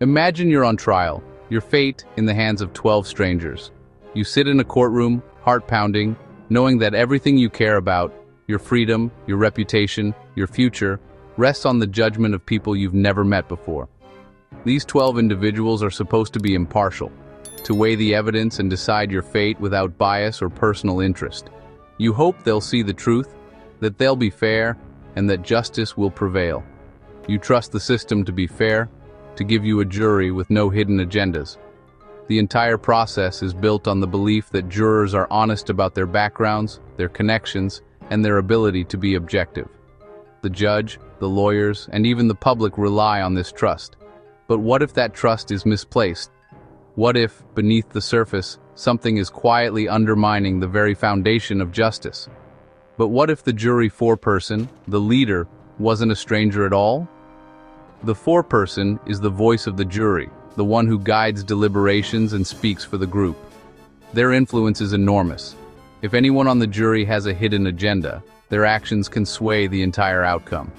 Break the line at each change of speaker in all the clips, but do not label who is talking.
Imagine you're on trial, your fate in the hands of 12 strangers. You sit in a courtroom, heart pounding, knowing that everything you care about, your freedom, your reputation, your future, rests on the judgment of people you've never met before. These 12 individuals are supposed to be impartial, to weigh the evidence and decide your fate without bias or personal interest. You hope they'll see the truth, that they'll be fair, and that justice will prevail. You trust the system to be fair, to give you a jury with no hidden agendas. The entire process is built on the belief that jurors are honest about their backgrounds, their connections, and their ability to be objective. The judge, the lawyers, and even the public rely on this trust. But what if that trust is misplaced? What if, beneath the surface, something is quietly undermining the very foundation of justice? But what if the jury foreperson, the leader, wasn't a stranger at all? The foreperson is the voice of the jury, the one who guides deliberations and speaks for the group. Their influence is enormous. If anyone on the jury has a hidden agenda, their actions can sway the entire outcome.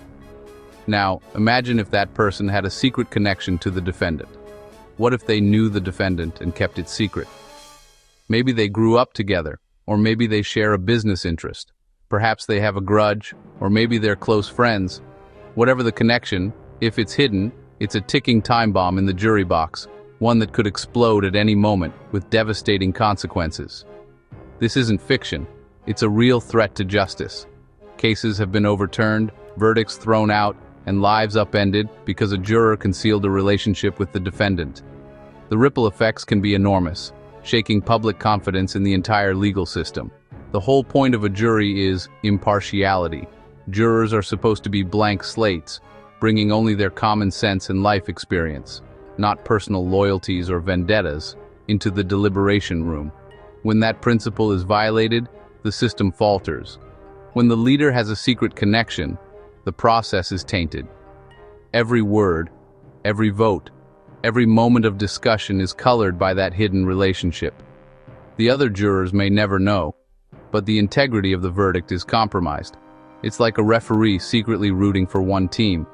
Now, imagine if that person had a secret connection to the defendant. What if they knew the defendant and kept it secret? Maybe they grew up together, or maybe they share a business interest. Perhaps they have a grudge, or maybe they're close friends. Whatever the connection, if it's hidden, it's a ticking time bomb in the jury box, one that could explode at any moment with devastating consequences. This isn't fiction, it's a real threat to justice. Cases have been overturned, verdicts thrown out, and lives upended because a juror concealed a relationship with the defendant. The ripple effects can be enormous, shaking public confidence in the entire legal system. The whole point of a jury is impartiality. Jurors are supposed to be blank slates, bringing only their common sense and life experience, not personal loyalties or vendettas, into the deliberation room. When that principle is violated, the system falters. When the leader has a secret connection, the process is tainted. Every word, every vote, every moment of discussion is colored by that hidden relationship. The other jurors may never know, but the integrity of the verdict is compromised. It's like a referee secretly rooting for one team.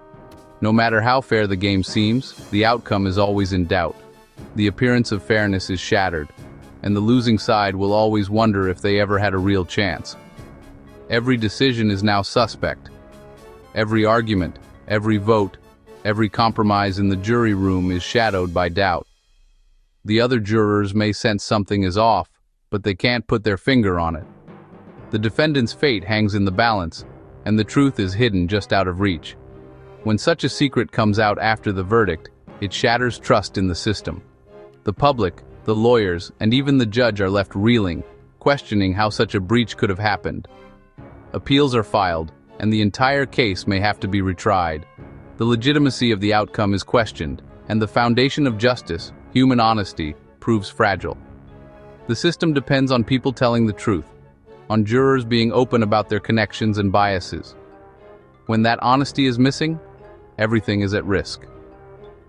No matter how fair the game seems, the outcome is always in doubt. The appearance of fairness is shattered, and the losing side will always wonder if they ever had a real chance. Every decision is now suspect. Every argument, every vote, every compromise in the jury room is shadowed by doubt. The other jurors may sense something is off, but they can't put their finger on it. The defendant's fate hangs in the balance, and the truth is hidden just out of reach. When such a secret comes out after the verdict, it shatters trust in the system. The public, the lawyers, and even the judge are left reeling, questioning how such a breach could have happened. Appeals are filed, and the entire case may have to be retried. The legitimacy of the outcome is questioned, and the foundation of justice, human honesty, proves fragile. The system depends on people telling the truth, on jurors being open about their connections and biases. When that honesty is missing, everything is at risk.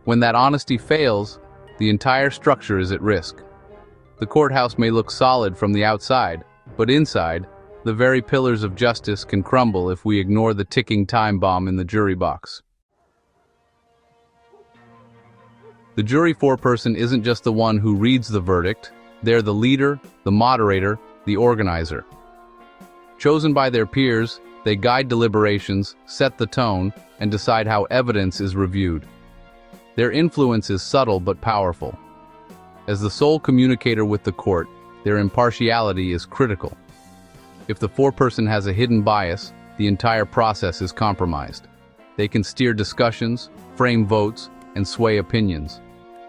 When that honesty fails, the entire structure is at risk. The courthouse may look solid from the outside, but inside, the very pillars of justice can crumble if we ignore the ticking time bomb in the jury box. The jury foreperson isn't just the one who reads the verdict, they're the leader, the moderator, the organizer. Chosen by their peers, they guide deliberations, set the tone, and decide how evidence is reviewed. Their influence is subtle but powerful. As the sole communicator with the court, their impartiality is critical. If the foreperson has a hidden bias, the entire process is compromised. They can steer discussions, frame votes, and sway opinions,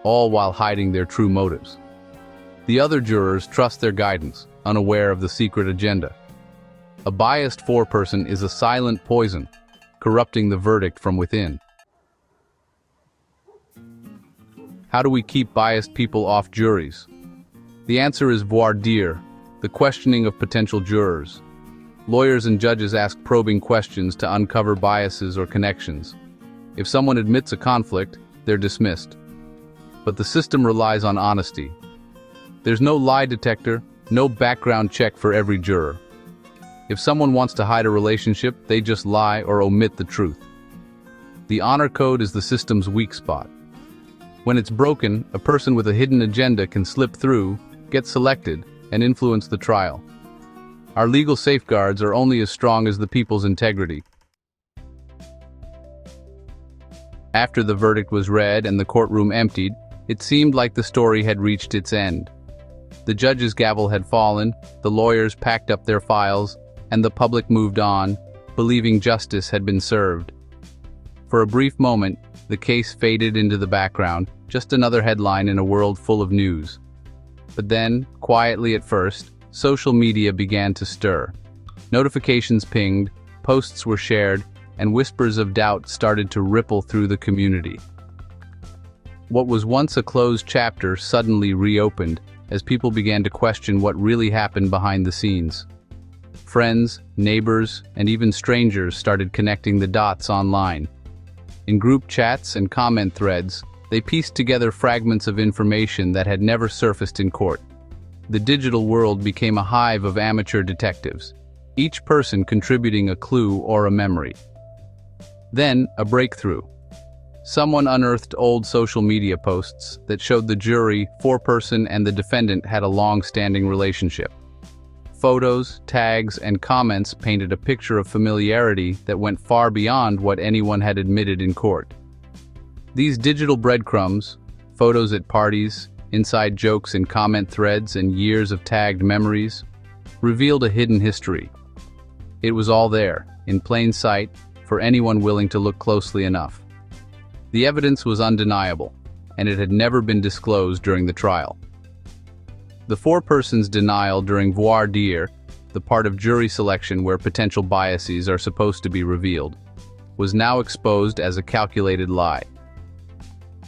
all while hiding their true motives. The other jurors trust their guidance, unaware of the secret agenda. A biased foreperson is a silent poison, corrupting the verdict from within. How do we keep biased people off juries? The answer is voir dire, the questioning of potential jurors. Lawyers and judges ask probing questions to uncover biases or connections. If someone admits a conflict, they're dismissed. But the system relies on honesty. There's no lie detector, no background check for every juror. If someone wants to hide a relationship, they just lie or omit the truth. The honor code is the system's weak spot. When it's broken, a person with a hidden agenda can slip through, get selected, and influence the trial. Our legal safeguards are only as strong as the people's integrity. After the verdict was read and the courtroom emptied, it seemed like the story had reached its end. The judge's gavel had fallen, the lawyers packed up their files, and the public moved on, believing justice had been served. For a brief moment, the case faded into the background, just another headline in a world full of news. But then, quietly at first, social media began to stir. Notifications pinged, posts were shared, and whispers of doubt started to ripple through the community. What was once a closed chapter suddenly reopened as people began to question what really happened behind the scenes. Friends, neighbors, and even strangers started connecting the dots online. In group chats and comment threads, they pieced together fragments of information that had never surfaced in court. The digital world became a hive of amateur detectives, each person contributing a clue or a memory. Then, a breakthrough. Someone unearthed old social media posts that showed the jury, Foreperson, and the defendant had a long-standing relationship. Photos, tags, and comments painted a picture of familiarity that went far beyond what anyone had admitted in court. These digital breadcrumbs, photos at parties, inside jokes in comment threads, and years of tagged memories, revealed a hidden history. It was all there, in plain sight, for anyone willing to look closely enough. The evidence was undeniable, and it had never been disclosed during the trial. The foreperson's denial during voir dire, the part of jury selection where potential biases are supposed to be revealed, was now exposed as a calculated lie.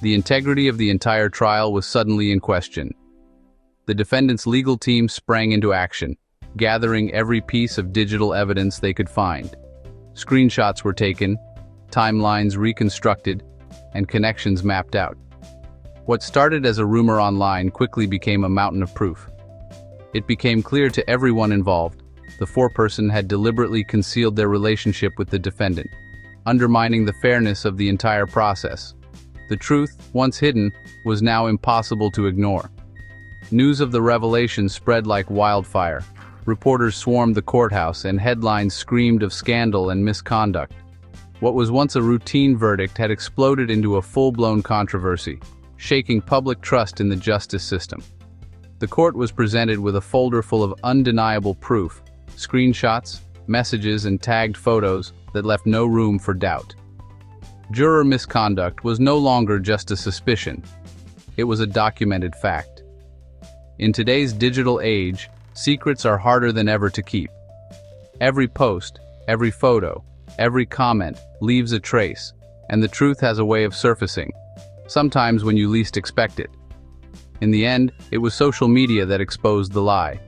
The integrity of the entire trial was suddenly in question. The defendant's legal team sprang into action, gathering every piece of digital evidence they could find. Screenshots were taken, timelines reconstructed, and connections mapped out. What started as a rumor online quickly became a mountain of proof. It became clear to everyone involved, the foreperson had deliberately concealed their relationship with the defendant, undermining the fairness of the entire process. The truth, once hidden, was now impossible to ignore. News of the revelation spread like wildfire. Reporters swarmed the courthouse and headlines screamed of scandal and misconduct. What was once a routine verdict had exploded into a full-blown controversy, shaking public trust in the justice system. The court was presented with a folder full of undeniable proof, screenshots, messages, and tagged photos that left no room for doubt. Juror misconduct was no longer just a suspicion. It was a documented fact. In today's digital age, secrets are harder than ever to keep. Every post, every photo, every comment leaves a trace, and the truth has a way of surfacing, sometimes when you least expect it. In the end, it was social media that exposed the lie.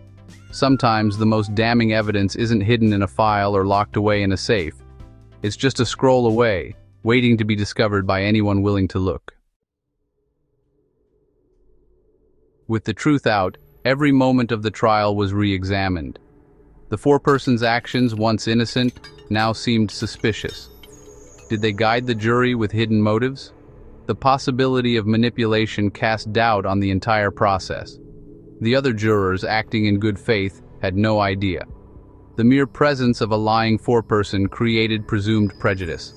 Sometimes the most damning evidence isn't hidden in a file or locked away in a safe. It's just a scroll away, waiting to be discovered by anyone willing to look. With the truth out, every moment of the trial was re-examined. The foreperson's actions, once innocent, now seemed suspicious. Did they guide the jury with hidden motives? The possibility of manipulation cast doubt on the entire process. The other jurors, acting in good faith, had no idea. The mere presence of a lying foreperson created presumed prejudice.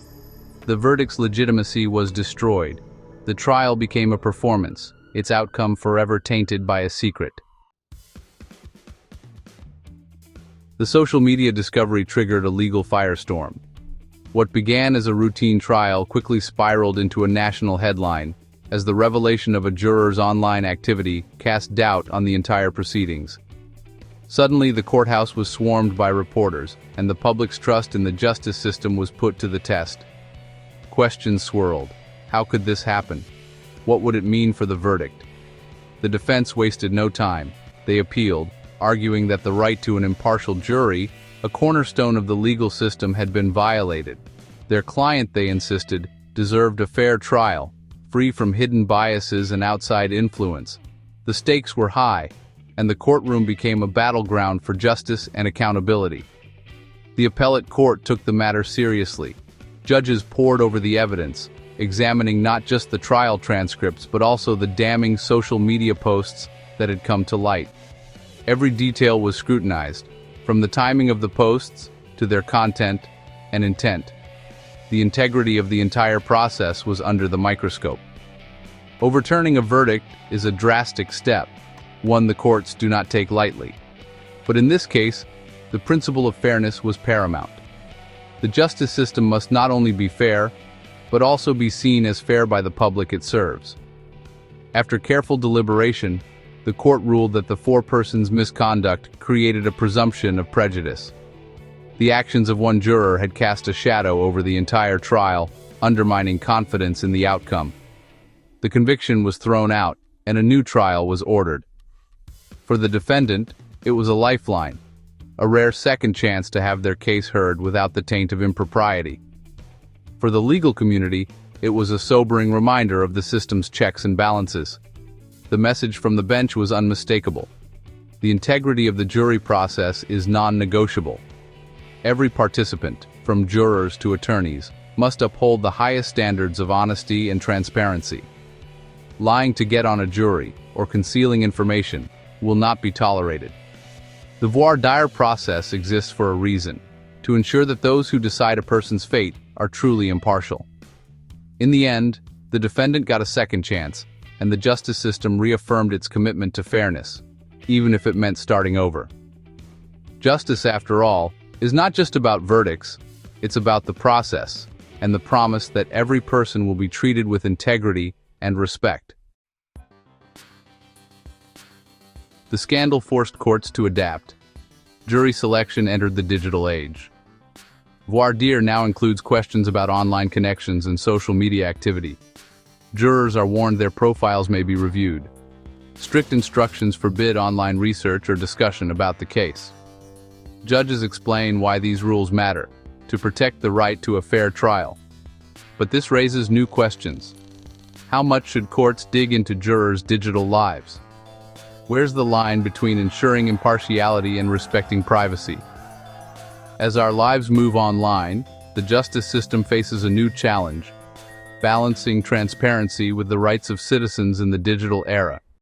The verdict's legitimacy was destroyed. The trial became a performance, its outcome forever tainted by a secret. The social media discovery triggered a legal firestorm. What began as a routine trial quickly spiraled into a national headline, as the revelation of a juror's online activity cast doubt on the entire proceedings. Suddenly, the courthouse was swarmed by reporters, and the public's trust in the justice system was put to the test. Questions swirled. How could this happen? What would it mean for the verdict? The defense wasted no time. They appealed, arguing that the right to an impartial jury, a cornerstone of the legal system, had been violated. Their client, they insisted, deserved a fair trial, free from hidden biases and outside influence. The stakes were high, and the courtroom became a battleground for justice and accountability. The appellate court took the matter seriously. Judges pored over the evidence, examining not just the trial transcripts but also the damning social media posts that had come to light. Every detail was scrutinized, from the timing of the posts to their content and intent. The integrity of the entire process was under the microscope. Overturning a verdict is a drastic step, one the courts do not take lightly. But in this case, the principle of fairness was paramount. The justice system must not only be fair, but also be seen as fair by the public it serves. After careful deliberation, the court ruled that the foreperson's misconduct created a presumption of prejudice. The actions of one juror had cast a shadow over the entire trial, undermining confidence in the outcome. The conviction was thrown out, and a new trial was ordered. For the defendant, it was a lifeline, a rare second chance to have their case heard without the taint of impropriety. For the legal community, it was a sobering reminder of the system's checks and balances. The message from the bench was unmistakable. The integrity of the jury process is non-negotiable. Every participant, from jurors to attorneys, must uphold the highest standards of honesty and transparency. Lying to get on a jury, or concealing information, will not be tolerated. The voir dire process exists for a reason, to ensure that those who decide a person's fate are truly impartial. In the end, the defendant got a second chance, and the justice system reaffirmed its commitment to fairness, even if it meant starting over. Justice, after all, is not just about verdicts, it's about the process, and the promise that every person will be treated with integrity and respect. The scandal forced courts to adapt. Jury selection entered the digital age. Voir dire now includes questions about online connections and social media activity. Jurors are warned their profiles may be reviewed. Strict instructions forbid online research or discussion about the case. Judges explain why these rules matter, to protect the right to a fair trial. But this raises new questions. How much should courts dig into jurors' digital lives? Where's the line between ensuring impartiality and respecting privacy? As our lives move online, the justice system faces a new challenge, balancing transparency with the rights of citizens in the digital era.